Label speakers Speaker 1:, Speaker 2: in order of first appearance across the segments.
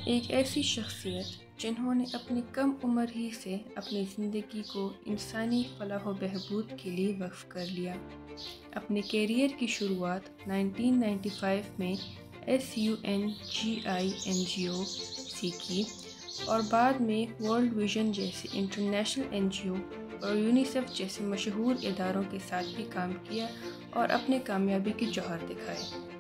Speaker 1: ایک ایسی شخصیت جنہوں نے اپنی کم عمر ہی سے اپنی زندگی کو انسانی فلاح و بہبود کے لیے وقف کر لیا۔ اپنے کیریئر کی شروعات 1995 میں SUNGI سے کی اور بعد میں ورلڈ ویژن جیسے انٹرنیشنل NGO اور یونیسیف جیسے مشہور اداروں کے ساتھ بھی کام کیا اور اپنے کامیابی کے جوہر دکھائے۔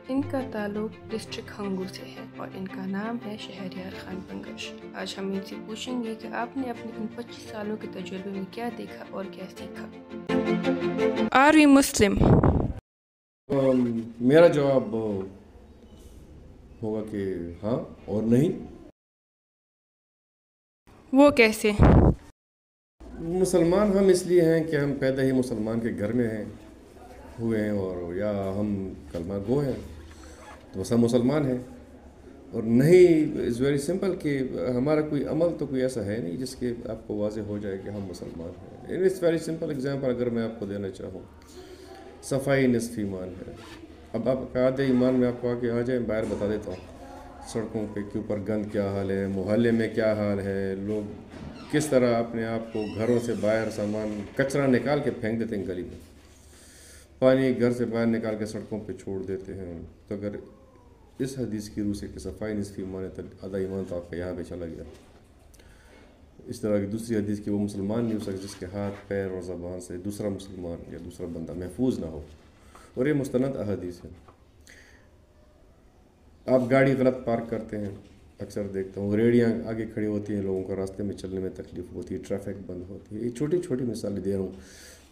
Speaker 1: ان کا تعلق ڈسٹرکٹ ہنگو سے ہے اور ان کا نام ہے شہریار خان بنگش۔ آج ہم ان سے پوچھیں گے کہ آپ نے اپنے ان 25 سالوں کے تجربے میں کیا دیکھا اور کیا سیکھا۔ آر وی مسلم؟
Speaker 2: میرا جواب ہوگا کہ ہاں اور نہیں۔
Speaker 1: وہ کیسے؟
Speaker 2: مسلمان ہم اس لیے ہیں کہ ہم پیدا ہی مسلمان کے گھر میں ہوئے ہیں، اور یا ہم کلمہ گو ہیں تو بس ہم مسلمان ہیں۔ اور نہیں، از ویری سمپل کہ ہمارا کوئی عمل تو کوئی ایسا ہے نہیں جس کے آپ کو واضح ہو جائے کہ ہم مسلمان ہیں۔ اٹس ویری سمپل ایگزامپل اگر میں آپ کو دینا چاہوں، صفائی نصف ایمان ہے۔ اب آپ آدھے ایمان میں آپ کو آ جائیں، باہر بتا دیتا ہوں سڑکوں کے اوپر گند کیا حال ہے، محلے میں کیا حال ہے، لوگ کس طرح اپنے آپ کو گھروں سے باہر سامان کچرا نکال کے پھینک دیتے ہیں، گلی میں پانی گھر سے باہر نکال کے سڑکوں پہ چھوڑ دیتے ہیں۔ تو اگر اس حدیث کی روح سے کہ صفائی نصف ایمان ہے تو آدھا ایمان تو آپ کا یہاں پہ چلا گیا۔ اس طرح کی دوسری حدیث کہ وہ مسلمان نہیں ہو سکتا جس کے ہاتھ پیر اور زبان سے دوسرا مسلمان یا دوسرا بندہ محفوظ نہ ہو، اور یہ مستند احادیث ہے۔ آپ گاڑی غلط پارک کرتے ہیں، اکثر دیکھتا ہوں ریڑیاں آگے کھڑی ہوتی ہیں، لوگوں کو راستے میں چلنے میں تکلیف ہوتی ہے، ٹریفک بند ہوتی ہے۔ یہ چھوٹی چھوٹی مثالیں دے رہا ہوں،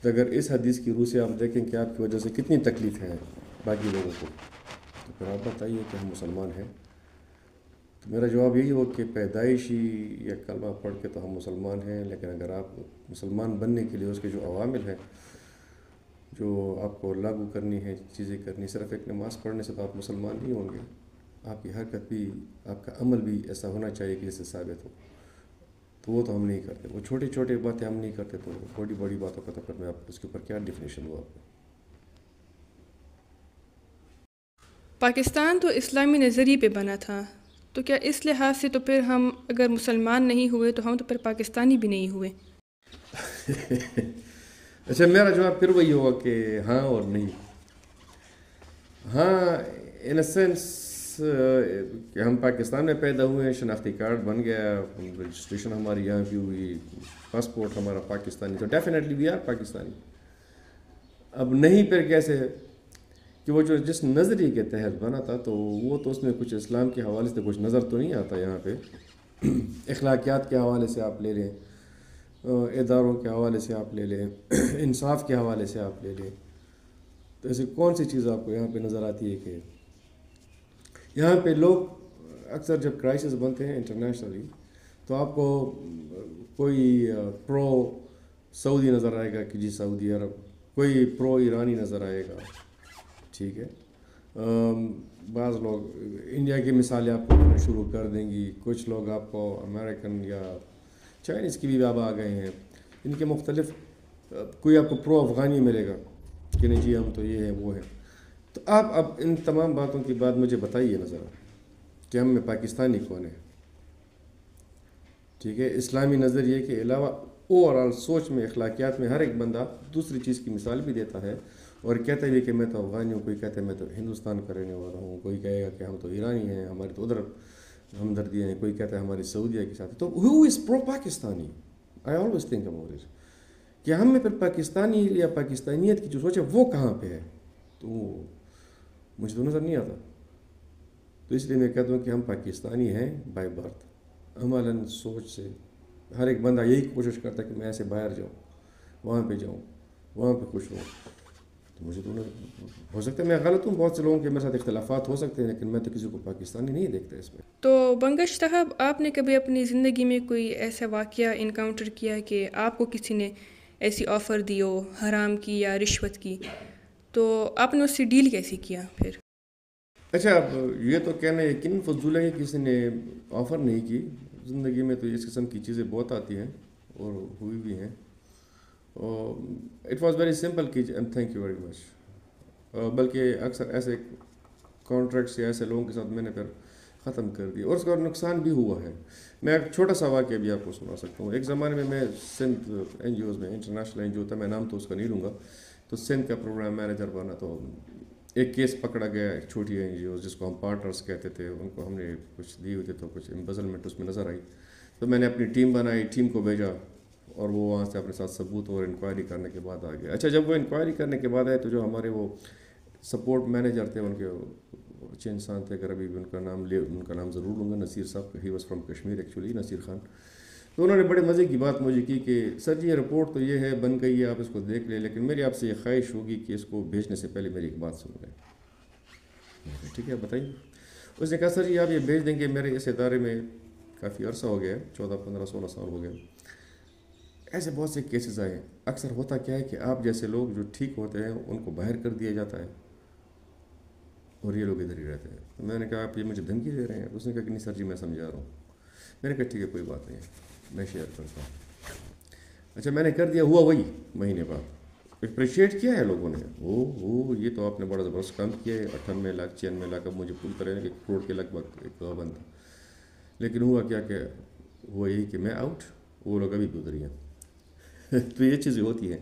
Speaker 2: تو اگر اس حدیث کی روح سے آپ دیکھیں کہ آپ کی وجہ سے کتنی تکلیف ہیں باقی لوگوں کو، تو پھر آپ بتائیے کہ ہم مسلمان ہیں۔ تو میرا جواب یہی ہو کہ پیدائشی یا کلمہ پڑھ کے تو ہم مسلمان ہیں، لیکن اگر آپ مسلمان بننے کے لیے اس کے جو عوامل ہیں جو آپ کو لاگو کرنی ہے، چیزیں کرنی، صرف ایک نماز پڑھنے سے تو آپ مسلمان نہیں ہوں گے۔ آپ کی حرکت بھی، آپ کا عمل بھی ایسا ہونا چاہیے کہ جس سے ثابت ہو، تو وہ تو ہم نہیں کرتے۔ وہ چھوٹی چھوٹی باتیں ہم نہیں کرتے، تو بڑی بڑی باتوں کا تو پھر میں آپ اس کے اوپر کیا ڈیفینیشن ہوا آپ کو۔
Speaker 1: پاکستان تو اسلامی نظریے پہ بنا تھا، تو کیا اس لحاظ سے تو پھر ہم اگر مسلمان نہیں ہوئے تو ہم تو پھر پاکستانی بھی نہیں ہوئے؟
Speaker 2: اچھا، میرا جواب پھر وہی ہوگا کہ ہاں اور نہیں۔ ہاں ان اے سینس کہ ہم پاکستان میں پیدا ہوئے ہیں، شناختی کارڈ بن گیا، رجسٹریشن ہماری یہاں بھی ہوئی، پاسپورٹ ہمارا پاکستانی، تو ڈیفینیٹلی وی آر پاکستانی۔ اب نہیں پھر کیسے ہے کہ وہ جو جس نظریے کے تحت بنا تھا تو وہ تو اس میں کچھ اسلام کے حوالے سے کچھ نظر تو نہیں آتا یہاں پہ۔ اخلاقیات کے حوالے سے آپ لے لیں، اداروں کے حوالے سے آپ لے لیں، انصاف کے حوالے سے آپ لے لیں، تو ایسی کون سی چیز آپ کو یہاں پہ نظر آتی ہے کہ یہاں پہ لوگ اکثر جب کرائسس بنتے ہیں انٹرنیشنلی تو آپ کو کوئی پرو سعودی نظر آئے گا کہ جی سعودی عرب، کوئی پرو ایرانی نظر آئے گا، ٹھیک ہے۔ بعض لوگ انڈیا کی مثالیں آپ کو شروع کر دیں گی، کچھ لوگ آپ کو امریکن یا چائنیز کی بھی اب آ گئے ہیں، ان کے مختلف، کوئی آپ کو پرو افغانی ملے گا کہ نہیں جی ہم تو یہ ہیں وہ ہیں۔ تو آپ اب ان تمام باتوں کے بعد مجھے بتائیے نظر کہ ہم میں پاکستانی کون ہے، ٹھیک ہے۔ اسلامی نظریے کے علاوہ اوور آل سوچ میں، اخلاقیات میں ہر ایک بندہ دوسری چیز کی مثال بھی دیتا ہے اور کہتا ہے کہ میں تو افغانی ہوں، کوئی کہتا ہے میں تو ہندوستان کا رہنے والا ہوں، کوئی کہے گا کہ ہم تو ایرانی ہیں، ہماری تو ادھر ہمدردیاں ہیں، کوئی کہتا ہے ہماری سعودیہ کے ساتھ۔ تو who is pro Pakistani? I always think about it کہ ہم میں پھر پاکستانی یا پاکستانیت کی جو سوچ ہے وہ کہاں پہ ہے، تو مجھے تو نظر نہیں آتا۔ تو اس لیے میں کہتا ہوں کہ ہم پاکستانی ہیں بائی برتھ، عملاً سوچ سے ہر ایک بندہ یہی کوشش کرتا ہے کہ میں ایسے باہر جاؤں، وہاں پہ جاؤں، وہاں پہ خوش ہوں۔ تو مجھے تو ہو سکتا ہے میں غلط ہوں، بہت سے لوگوں کے میرے ساتھ اختلافات ہو سکتے ہیں، لیکن میں تو کسی کو پاکستانی نہیں دیکھتا اس میں۔
Speaker 1: تو بنگش صاحب، آپ نے کبھی اپنی زندگی میں کوئی ایسا واقعہ انکاؤنٹر کیا کہ آپ کو کسی نے ایسی آفر دی ہو حرام کی یا رشوت کی، تو آپ نے اس سے ڈیل کیسے کیا پھر؟
Speaker 2: اچھا، اب یہ تو کہنا یقیناً فضول ہے کہ کسی نے آفر نہیں کی۔ زندگی میں تو اس قسم کی چیزیں بہت آتی ہیں اور ہوئی بھی ہیں۔ اٹ واز ویری سمپل کہ تھینک یو ویری مچ، بلکہ اکثر ایسے کانٹریکٹس یا ایسے لوگوں کے ساتھ میں نے پھر ختم کر دیا اور اس کا نقصان بھی ہوا ہے. میں ایک چھوٹا سا واقعہ بھی آپ کو سنا سکتا ہوں. ایک زمانے میں سندھ این جی اوز میں انٹرنیشنل این جی او تھا, میں نام تو اس کا نہیں لوں گا, تو سندھ کا پروگرام مینیجر بنا. تو ایک کیس پکڑا گیا ایک چھوٹی این جی اوز جس کو ہم پارٹنرز کہتے تھے, ان کو ہم نے کچھ دی ہوئی تھی تو کچھ امبیزلمنٹ اس میں نظر آئی. تو میں نے اپنی ٹیم بنائی, ٹیم کو بھیجا اور وہ وہاں سے اپنے ساتھ ثبوت اور انکوائری کرنے کے بعد آ گیا. اچھا جب وہ انکوائری کرنے کے بعد آئے تو جو ہمارے وہ سپورٹ مینیجر تھے, ان کے اچھے انسان تھے, اگر ابھی بھی ان کا نام ضرور لوں گا, نصیر صاحب, he was from Kashmir actually, Naseer Khan. تو انہوں نے بڑے مزے کی بات مجھے کی کہ سر جی یہ رپورٹ تو یہ ہے بن گئی ہے, آپ اس کو دیکھ لیں, لیکن میری آپ سے یہ خواہش ہوگی کہ اس کو بھیجنے سے پہلے میری ایک بات سن لیں. ٹھیک ہے بتائیے. اس نے کہا سر جی آپ یہ بھیج دیں گے, میرے اس ادارے میں کافی عرصہ ہو گیا, 14 15 16 سال ہو گئے, ایسے بہت سے کیسز آئے ہیں. اکثر ہوتا کیا ہے کہ آپ جیسے لوگ جو ٹھیک ہوتے ہیں ان کو باہر کر دیا جاتا ہے اور یہ لوگ ادھر ہی رہتے ہیں. تو میں نے کہا آپ یہ مجھے دھمکی دے رہے ہیں؟ اس نے کہا کہ نہیں سر جی میں سمجھا رہا ہوں. میں نے کہا ٹھیک ہے کوئی بات نہیں ہے, میں شیئر کرتا ہوں. اچھا میں نے کر دیا, ہوا وہی مہینے بعد. اپریشیٹ کیا ہے لوگوں نے, یہ تو آپ نے بڑا زبردست کام کیا ہے, 98 لاکھ 96 لاکھ اب مجھے پول کریں کہ کروڑ کے لگ بھگ ایک بند تھا. لیکن ہوا کیا کہ ہوا یہی کہ میں آؤٹ, وہ لوگ ابھی بھی ادھر ہی ہیں. تو یہ چیزیں ہوتی ہیں.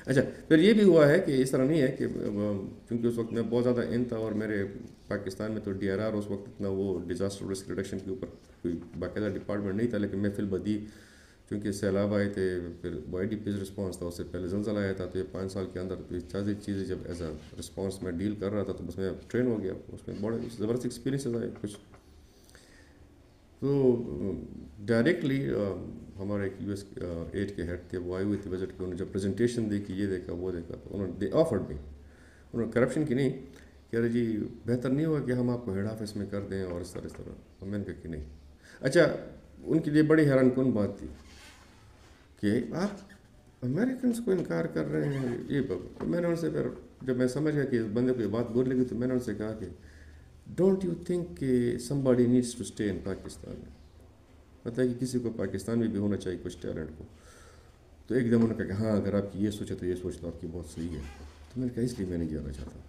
Speaker 2: اچھا پھر یہ بھی ہوا ہے کہ اس طرح نہیں ہے کہ کیونکہ اس وقت میں بہت زیادہ ان تھا, اور میرے پاکستان میں تو ڈی آر آر اس وقت اتنا وہ ڈیزاسٹر رسک ریڈکشن کے اوپر کوئی باقاعدہ ڈپارٹمنٹ نہیں تھا, لیکن میں فی البدی کیونکہ سیلاب آئے تھے, پھر وائی ڈی پیز رسپانس تھا, اس سے پہلے زلزلہ آیا تھا, تو یہ 5 سال کے اندر تو ساری چیزیں جب ایز اے رسپانس میں ڈیل کر رہا تھا تو بس میں ٹرین ہو گیا. اس میں بڑے زبردست ایکسپیرینسز آئے کچھ. تو ڈائریکٹلی ہمارے ایک یو ایس ایڈ کے ہیڈ تھے, وہ آئے ہوئے تھے وزٹ کے, انہوں نے جب پریزنٹیشن دیکھی, یہ دیکھا وہ دیکھا, تو انہوں نے دے آفرڈ می, انہوں نے کرپشن کی نہیں, کہہ رہے جی بہتر نہیں ہوگا کہ ہم آپ کو ہیڈ آفس میں کر دیں اور اس طرح. میں نے کہا کہ نہیں. اچھا ان کے لیے بڑی حیران کن بات تھی کہ آپ امریکنس کو انکار کر رہے ہیں یہ. میں نے ان سے پھر جب میں سمجھ گیا کہ اس بندے کو یہ بات بول لگی, تو میں نے ان سے کہا کہ ڈونٹ یو تھنک کہ somebody needs to stay in Pakistan. مطلب کہ کسی کو پاکستان میں بھی ہونا چاہیے کچھ ٹیلنٹ کو. تو ایک دم انہوں نے کہا کہ ہاں اگر آپ کی یہ سوچے تو یہ سوچ تو آپ کی بہت صحیح ہے. تو میں نے کہا اس لیے میں نہیں جانا چاہتا.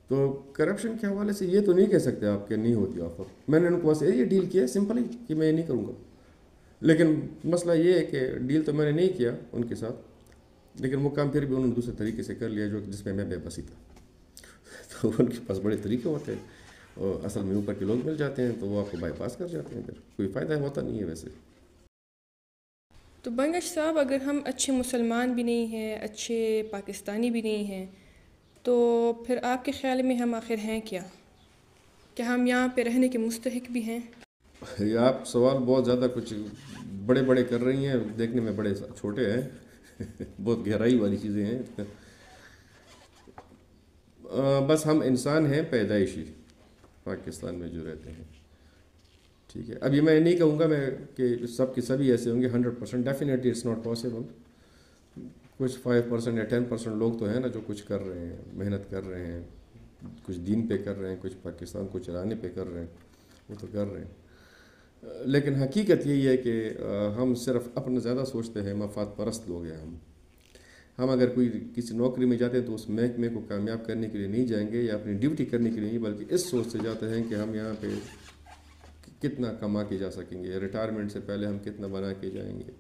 Speaker 2: تو کرپشن کے حوالے سے یہ تو نہیں کہہ سکتے آپ کہ نہیں ہوتی آفر. میں نے ان کو بس یہ ڈیل کیا سمپل ہی کہ میں یہ نہیں کروں گا. لیکن مسئلہ یہ ہے کہ ڈیل تو میں نے نہیں کیا ان کے ساتھ, لیکن وہ کام پھر بھی انہوں نے دوسرے طریقے سے کر لیا جس میں بے بسی تھا. تو ان کے پاس بڑے طریقے ہوتے ہیں, اور اصل میں اوپر کے لوگ مل جاتے ہیں تو وہ آپ کو بائی پاس کر جاتے ہیں, پھر کوئی فائدہ ہوتا نہیں ہے ویسے.
Speaker 1: تو بنگش صاحب اگر ہم اچھے مسلمان بھی نہیں ہیں, اچھے پاکستانی بھی نہیں ہیں, تو پھر آپ کے خیال میں ہم آخر ہیں کیا ہم یہاں پہ رہنے کے مستحق بھی ہیں؟
Speaker 2: یہ آپ سوال بہت زیادہ کچھ بڑے بڑے کر رہی ہیں, دیکھنے میں بڑے چھوٹے ہیں, بہت گہرائی والی چیزیں ہیں. بس ہم انسان ہیں پیدائشی پاکستان میں جو رہتے ہیں. ٹھیک ہے, اب یہ میں نہیں کہوں گا میں کہ سب کے سبھی ایسے ہوں گے 100%, ڈیفینیٹلی اٹس ناٹ پاسبل. کچھ 5% یا 10% لوگ تو ہیں نا جو کچھ کر رہے ہیں, محنت کر رہے ہیں, کچھ دین پہ کر رہے ہیں, کچھ پاکستان کو چلانے پہ کر رہے ہیں, وہ تو کر رہے ہیں. لیکن حقیقت یہی ہے کہ ہم صرف اپنا زیادہ سوچتے ہیں, مفاد پرست لوگ ہیں ہم اگر کوئی کسی نوکری میں جاتے ہیں تو اس محکمے کو کامیاب کرنے کے لیے نہیں جائیں گے یا اپنی ڈیوٹی کرنے کے لیے نہیں, بلکہ اس سوچ سے جاتے ہیں کہ ہم یہاں پہ کتنا کما کے جا سکیں گے, ریٹائرمنٹ سے پہلے ہم کتنا بنا کے جائیں گے.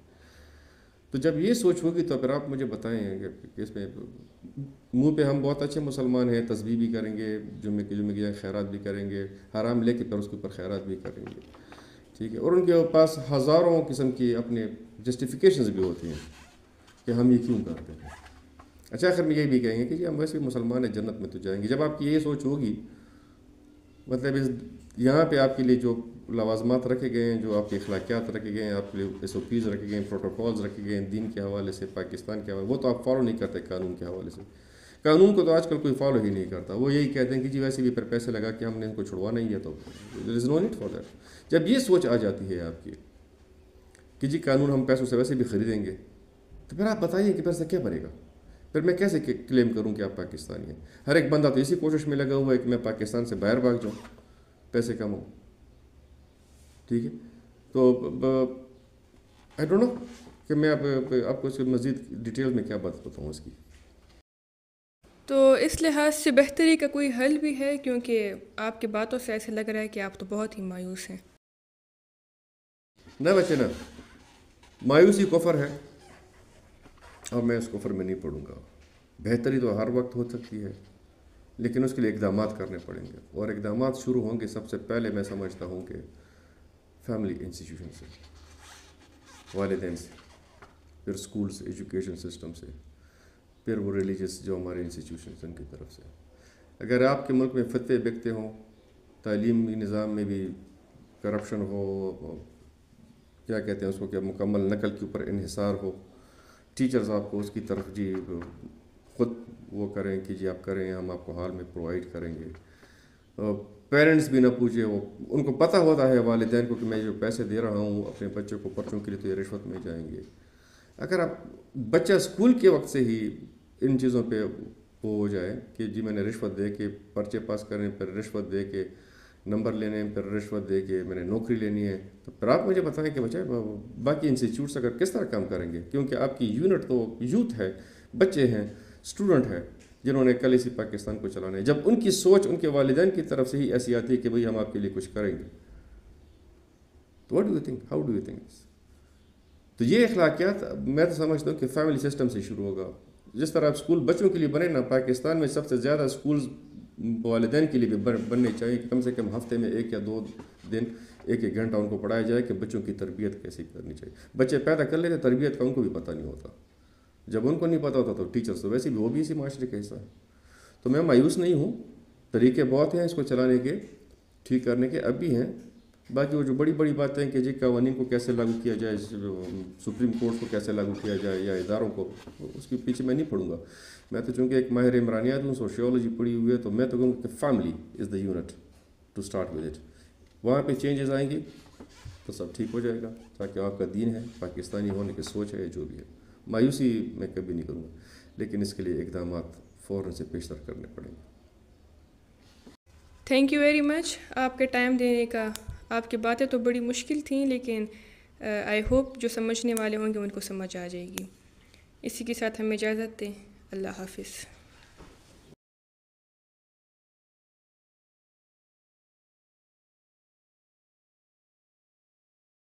Speaker 2: تو جب یہ سوچ ہوگی تو پھر آپ مجھے بتائیں کہ اس میں منہ پہ ہم بہت اچھے مسلمان ہیں, تسبیح بھی کریں گے, جمعے کی خیرات بھی کریں گے, حرام لے کے پھر اس کے اوپر خیرات بھی کریں گے. ٹھیک ہے, اور ان کے پاس ہزاروں قسم کی اپنے جسٹیفیکیشنز بھی ہوتی ہیں کہ ہم یہ کیوں کرتے ہیں. اچھا آخر میں یہ بھی کہیں گے کہ جی ہم ویسے بھی مسلمان ہیں, جنت میں تو جائیں گے. جب آپ کی یہ سوچ ہوگی, مطلب یہاں پہ آپ کے لیے جو لوازمات رکھے گئے ہیں, جو آپ کے اخلاقیات رکھے گئے ہیں, آپ کے لیے ایس او پیز رکھے گئے ہیں, پروٹوکالز رکھے گئے ہیں دین کے حوالے سے, پاکستان کے حوالے, وہ تو آپ فالو نہیں کرتے قانون کے حوالے سے. قانون کو تو آج کل کوئی فالو ہی نہیں کرتا. وہ یہی کہتے ہیں کہ جی ویسے بھی پھر پیسے لگا کے ہم نے ان کو چھڑوانا ہی ہے, تو دیر از نو نیڈ فار دیٹ. جب یہ سوچ آ جاتی ہے آپ کی کہ جی قانون ہم پیسوں سے ویسے بھی خریدیں گے, تو پھر آپ بتائیے کہ پھر سے کیا بنے گا. پھر میں کیسے کلیم کروں کہ آپ پاکستانی ہیں؟ ہر ایک بندہ تو اسی کوشش میں لگا ہوا ہے کہ میں پاکستان سے باہر بھاگ جاؤں, پیسے کماؤں. ٹھیک ہے, تو آئی ڈونٹ نو کہ میں آپ کو اس کی مزید ڈیٹیل میں کیا بات بتاؤں اس کی.
Speaker 1: تو اس لحاظ سے بہتری کا کوئی حل بھی ہے؟ کیونکہ آپ کی باتوں سے ایسے لگ رہا ہے کہ آپ تو بہت ہی مایوس ہیں۔
Speaker 2: نہ بچے نہ، مایوسی کفر ہے اور میں اس کفر میں نہیں پڑوں گا۔ بہتری تو ہر وقت ہو سکتی ہے، لیکن اس کے لیے اقدامات کرنے پڑیں گے، اور اقدامات شروع ہوں گے سب سے پہلے میں سمجھتا ہوں کہ فیملی انسٹیٹیوشن سے، والدین سے، پھر اسکولس ایجوکیشن سسٹم سے، پھر وہ ریلیجس جو ہمارے انسٹیٹیوشنس ان کی طرف سے۔ اگر آپ کے ملک میں فتوے بکتے ہوں، تعلیمی نظام میں بھی کرپشن ہو، کیا کہتے ہیں اس کو، کہ مکمل نقل کے اوپر انحصار ہو، ٹیچرز آپ کو اس کی طرف جی خود وہ کریں کہ جی آپ کریں، ہم آپ کو حال میں پرووائڈ کریں گے، پیرنٹس بھی نہ پوچھے، وہ ان کو پتہ ہوتا ہے والدین کو کہ میں جو پیسے دے رہا ہوں اپنے بچوں کو پرچوں کے لیے تو یہ رشوت میں جائیں گے۔ اگر آپ بچہ اسکول کے وقت سے ہی ان چیزوں پہ وہ ہو جائے کہ جی میں نے رشوت دے کے پرچے پاس کرنے، پھر رشوت دے کے نمبر لینے، پھر رشوت دے کے میں نے نوکری لینی ہے، تو پھر آپ مجھے بتائیں کہ بچہ باقی انسٹیٹیوٹس اگر کس طرح کام کریں گے، کیونکہ آپ کی یونٹ تو یوتھ ہے، بچے ہیں، اسٹوڈنٹ ہیں، جنہوں نے کل اسی پاکستان کو چلانا ہے۔ جب ان کی سوچ ان کے والدین کی طرف سے ہی ایسی آتی ہے کہ بھئی ہم آپ کے لیے کچھ کریں گے، تو what do you think, how do you think? تو یہ اخلاقیات میں تو سمجھتا ہوں کہ فیملی سسٹم سے شروع ہوگا۔ جس طرح آپ اسکول بچوں کے لیے بنے نا، پاکستان میں سب سے زیادہ اسکولز والدین کے لیے بھی بننے چاہیے کہ کم سے کم ہفتے میں 1 یا 2 دن 1 گھنٹہ ان کو پڑھایا جائے کہ بچوں کی تربیت کیسی کرنی چاہیے۔ بچے پیدا کر لیتے، تربیت کا ان کو بھی پتہ نہیں ہوتا۔ جب ان کو نہیں پتہ ہوتا تو ٹیچرس تو ویسے بھی وہ بھی اسی معاشرے کا حصہ ہے۔ تو میں مایوس نہیں ہوں، طریقے بہت ہیں اس کو چلانے کے، ٹھیک کرنے کے، اب بھی ہیں۔ باقی وہ جو بڑی بڑی باتیں کہ جی قوانین کو کیسے لاگو کیا جائے، سپریم کورٹ کو کیسے لاگو کیا جائے یا اداروں کو، اس کے پیچھے میں نہیں پڑوں گا۔ میں تو چونکہ ایک ماہر عمرانیات ہوں، سوشیولوجی پڑھی ہوئی ہے، تو میں تو کہوں کہ family is the unit to start with it. وہاں پہ چینجز آئیں گی تو سب ٹھیک ہو جائے گا، تاکہ آپ کا دین ہے، پاکستانی ہونے کی سوچ ہے، جو بھی ہے۔ مایوسی میں کبھی نہیں کروں گا، لیکن اس کے لیے اقدامات فوراً سے پیشتر کرنے پڑیں گے۔
Speaker 1: تھینک یو ویری مچ آپ کے ٹائم دینے کا۔ آپ کی باتیں تو بڑی مشکل تھیں، لیکن آئی ہوپ جو سمجھنے والے ہوں گے ان کو سمجھ آ جائے گی۔ اسی کے ساتھ ہمیں اجازت دیں۔ اللہ حافظ۔